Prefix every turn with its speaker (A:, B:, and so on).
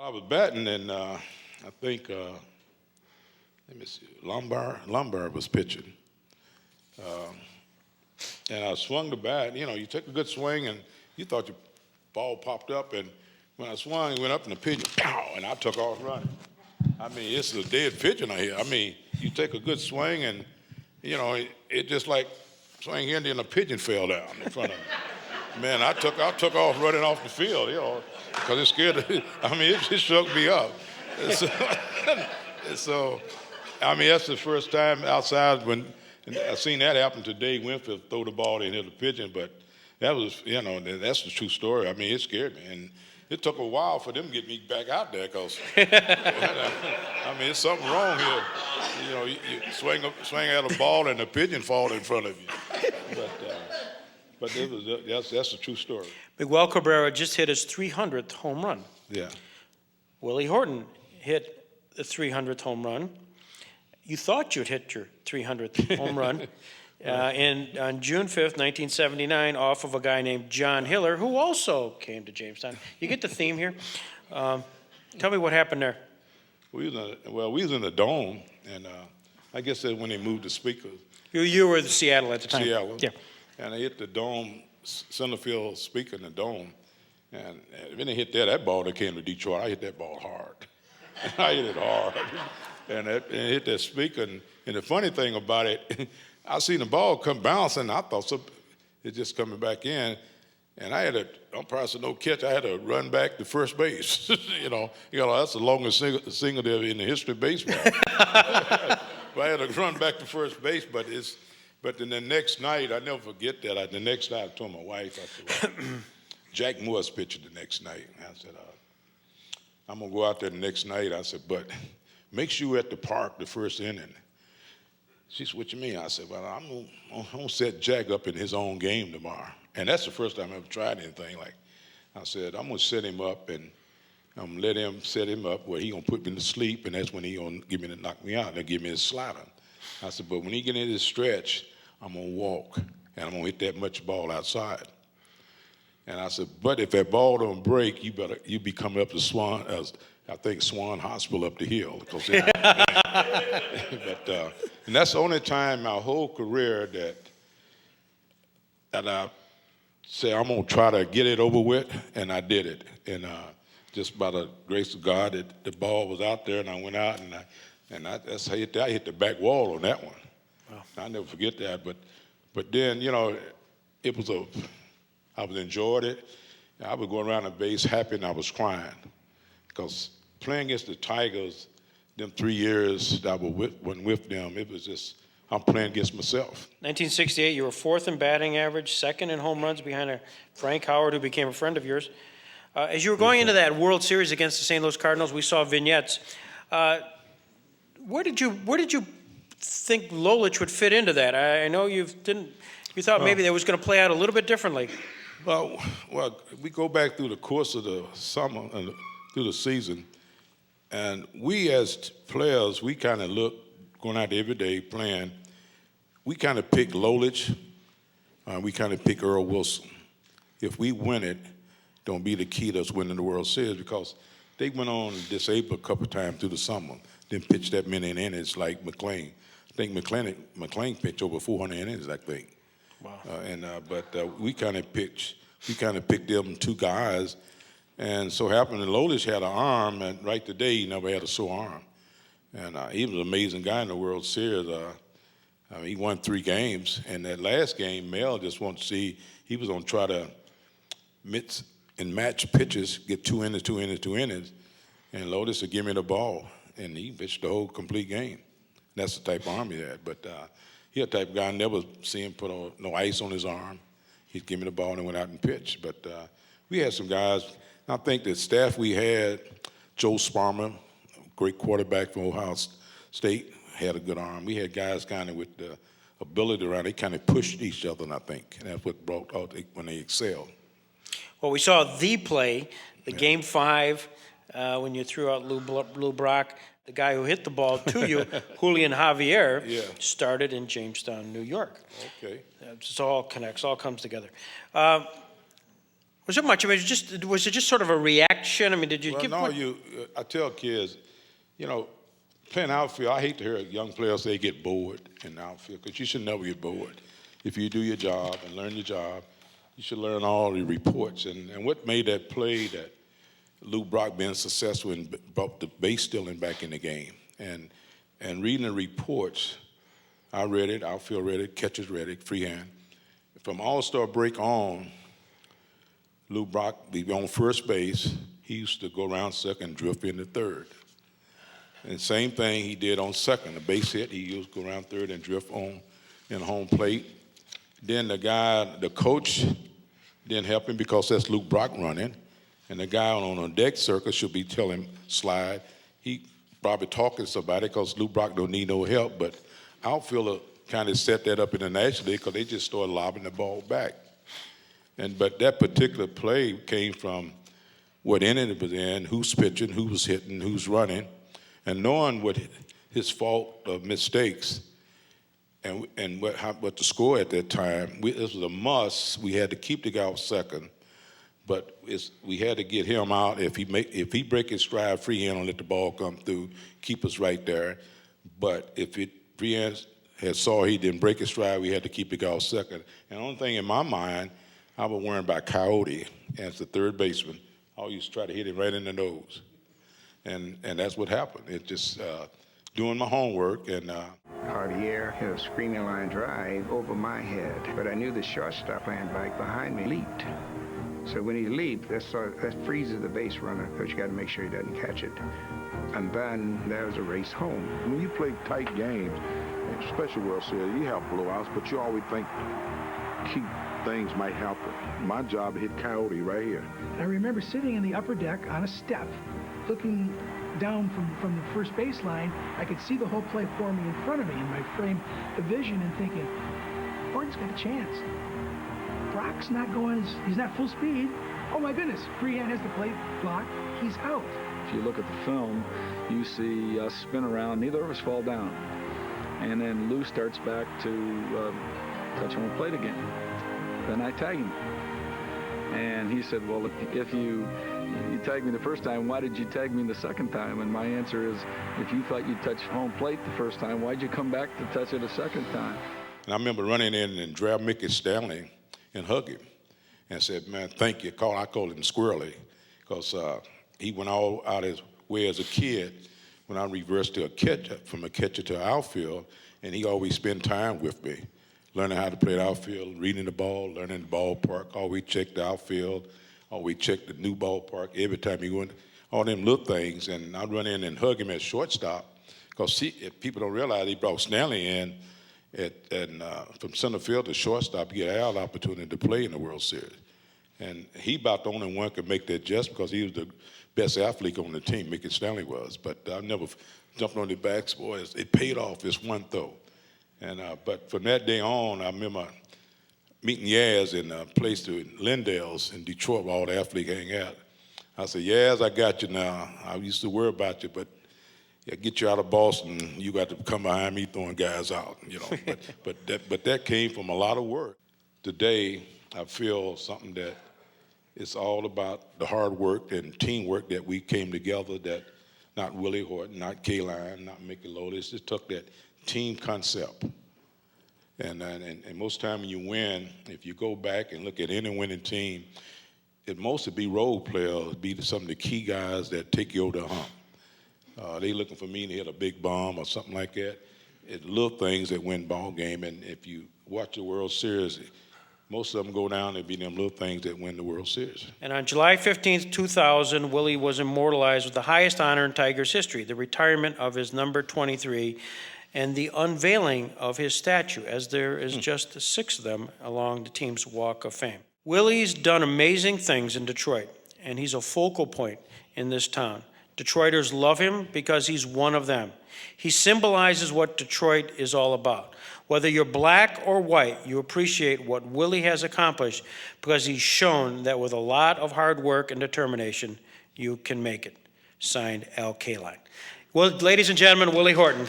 A: I was batting, and I think, let me see, Lombard was pitching. And I swung the bat. You know, you took a good swing, and you thought your ball popped up, and when I swung, it went up in the pigeon, pow, and I took off running. I mean, it's a dead pigeon out here. I mean, you take a good swing, and, you know, it just like swing here, and then a pigeon fell down in front of me. Man, I took off running off the field, you know, because it scared. I mean, it shook me up. So, I mean, that's the first time outside when I seen that happen to Dave Winfield throw the ball and hit a pigeon. But that was, you know, that's the true story. I mean, it scared me, and it took a while for them to get me back out there because, I mean, there's something wrong here. You know, you swing at a ball and a pigeon fall in front of you. But that's a true story.
B: Miguel Cabrera just hit his 300th home run.
A: Yeah.
B: Willie Horton hit the 300th home run. You thought you'd hit your 300th home run on June 5th, 1979, off of a guy named John Hiller, who also came to Jamestown. You get the theme here? Tell me what happened there.
A: We was in the dome, and I guess that when they moved the speakers.
B: You were in Seattle at the time.
A: Seattle.
B: Yeah.
A: And I hit the dome, center field speaker in the dome. And when they hit that ball that came to Detroit, I hit that ball hard. I hit it hard. And it hit that speaker. And the funny thing about it, I seen the ball come bouncing. I thought it just coming back in. And I had I'm probably no catch. I had to run back to first base. you know, that's the longest single there in the history of baseball. But I had to run back to first base. But then the next night, I never forget that. The next night, I told my wife, I said, well, Jack Moore's pitching the next night. And I said, I'm going to go out there the next night. I said, but make sure you're at the park the first inning. She said, what you mean? I said, well, I'm going to set Jack up in his own game tomorrow. And that's the first time I ever tried anything like. I said, I'm going to set him up, and I'm going to let him set him up where he's going to put me to sleep, and that's when he's going to knock me out and give me his slider. I said, but when he get in this stretch, I'm going to walk, and I'm going to hit that much ball outside. And I said, but if that ball don't break, you be coming up to Swan Hospital up the hill. And that's the only time my whole career that I said, I'm going to try to get it over with, and I did it. And just by the grace of God, the ball was out there, and I went out, and I hit the back wall on that one. Wow. I'll never forget that. But then, you know, I was enjoyed it. I was going around the base happy, and I was crying because playing against the Tigers, them 3 years that I wasn't with them, it was just I'm playing against myself.
B: 1968, you were fourth in batting average, second in home runs behind Frank Howard, who became a friend of yours. As you were going into that World Series against the St. Louis Cardinals, we saw vignettes. Where did you think Lolich would fit into that? I know you thought maybe that was going to play out a little bit differently.
A: Well, we go back through the course of the summer and through the season, and we as players, we kind of look going out every day playing. We kind of pick Lolich. We kind of pick Earl Wilson. If we win it, don't be the key to us winning the World Series because they went on disabled a couple of times through the summer. Didn't pitch that many innings like McLean. I think McLean pitched over 400 innings, I think. Wow. But we kind of picked them two guys, and so happened that Lolich had an arm, and right today he never had a sore arm, and he was an amazing guy in the World Series. He won 3 games, and that last game, Mel just wanted to see he was going to try to mix and match pitches, get 2 innings, and Lolich would give me the ball, and he pitched the whole complete game. That's the type of arm he had, but. He a type of guy I never see him put no ice on his arm. He'd give me the ball and went out and pitched. But we had some guys. I think the staff we had, Joe Sparmer, great quarterback from Ohio State, had a good arm. We had guys kind of with the ability around. They kind of pushed each other, and I think, and that's what brought out when they excelled.
B: Well, we saw the play, Game 5, when you threw out Lou Brock. The guy who hit the ball to you, Julian Javier, started in Jamestown, New York.
A: Okay.
B: It all connects, all comes together. Was Was it much? I mean, was it just sort of a reaction? I mean, did you
A: Well,
B: give?
A: no, I tell kids, you know, playing outfield, I hate to hear young players say get bored in the outfield, because you should never get bored. If you do your job and learn your job, you should learn all the reports. And what made that play that Lou Brock being successful and brought the base stealing back in the game. And reading the reports, I read it, outfield read it, catchers read it, freehand. From All-Star break on, Lou Brock be on first base. He used to go around second and drift into third. And same thing he did on second. The base hit, he used to go around third and drift on in home plate. Then the coach didn't help him because that's Lou Brock running. And the guy on a deck circle should be telling him slide. He probably talking to somebody because Lou Brock don't need no help. But outfielder kind of set that up internationally because they just started lobbing the ball back. But that particular play came from what inning it was in, who's pitching, who was hitting, who's running, and knowing what his fault of mistakes and what the score at that time. This was a must. We had to keep the guy out second, but we had to get him out. If he break his stride freehand and let the ball come through, keep us right there. But if freehand had saw he didn't break his stride, we had to keep the guy out second. And the only thing in my mind, I was worrying about Coyote as the third baseman. I always try to hit him right in the nose. And that's what happened. It just doing my homework and
C: Javier hit a screaming line drive over my head, but I knew the shortstop playing back behind me leaped. So when he leaped, that freezes the base runner, because you got to make sure he doesn't catch it. And then there was a race home.
D: When you play tight games, especially World Series, you have blowouts, but you always think things might happen. My job hit Coyote right here.
E: I remember sitting in the upper deck on a step, looking down from the first baseline. I could see the whole play forming in front of me in my frame of vision and thinking, Horton's got a chance. Brock's not going, he's not full speed. Oh my goodness, freehand has the plate blocked, he's out.
F: If you look at the film, you see us spin around, neither of us fall down. And then Lou starts back to touch home plate again. Then I tag him. And he said, well, if you tagged me the first time, why did you tag me the second time? And my answer is, if you thought you'd touch home plate the first time, why'd you come back to touch it a second time?
A: And I remember running in and grab Mickey Stanley and hug him and said, man, thank you. I called him Squirrely because he went all out his way as a kid when I reversed to a catcher, from a catcher to an outfield, and he always spent time with me, learning how to play the outfield, reading the ball, learning the ballpark, always check the outfield, always check the new ballpark every time he went, all them little things. And I'd run in and hug him at shortstop because if people don't realize he brought Stanley in from center field to shortstop, he had an opportunity to play in the World Series. And he about the only one could make that adjustment because he was the best athlete on the team, Mickey Stanley was. But I never jumped on the backs, boys. It paid off this one throw. And but from that day on, I remember meeting Yaz in a place to Lindale's in Detroit where all the athletes hang out. I said, Yaz, I got you now. I used to worry about you, but I get you out of Boston, you got to come behind me throwing guys out, you know. but that came from a lot of work. Today, I feel something that it's all about the hard work and teamwork that we came together, that not Willie Horton, not K-Line, not Mickey Lotus, just took that team concept. And most time when you win, if you go back and look at any winning team, it mostly be role players, be some of the key guys that take you over the hump. They looking for me to hit a big bomb or something like that. It's little things that win ball game, and if you watch the World Series, most of them go down and be them little things that win the World Series.
B: And on July 15th, 2000, Willie was immortalized with the highest honor in Tigers history, the retirement of his number 23 and the unveiling of his statue, as there is just 6 of them along the team's Walk of Fame. Willie's done amazing things in Detroit, and he's a focal point in this town. Detroiters love him because he's one of them. He symbolizes what Detroit is all about. Whether you're black or white, you appreciate what Willie has accomplished because he's shown that with a lot of hard work and determination, you can make it. Signed, Al Kaline. Well, ladies and gentlemen, Willie Horton.